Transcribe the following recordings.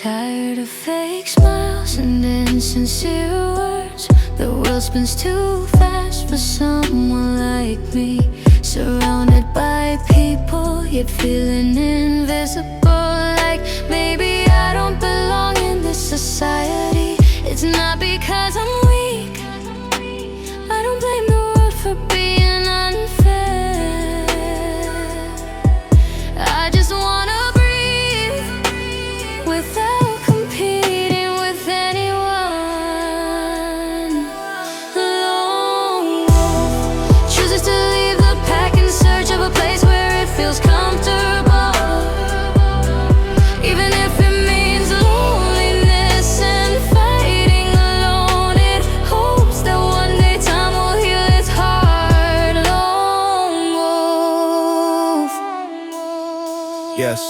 Tired of fake smiles and insincere words. The world spins too fast for someone like me. Surrounded by people, yet feeling invisible. Like maybe I don't belong in this society. It's not because I'm weak. I don't blame the world for being unfair. I just wanna breathe without competing with anyone. Lone wolf chooses to leave the pack in search of a place where it feels comfortable, even if it means loneliness and fighting alone. It hopes that one day time will heal its heart. Lone wolf. Yes,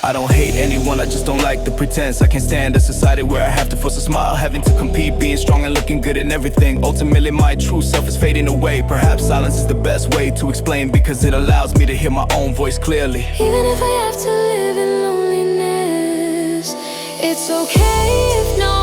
I don't hate anyone, I just don't like the pretense. I can't stand a society where I have to force a smile, having to compete, being strong and looking good in everything. Ultimately my true self is fading away. Perhaps silence is the best way to explain, because it allows me to hear my own voice clearly. Even if I have to live in loneliness, it's okay if no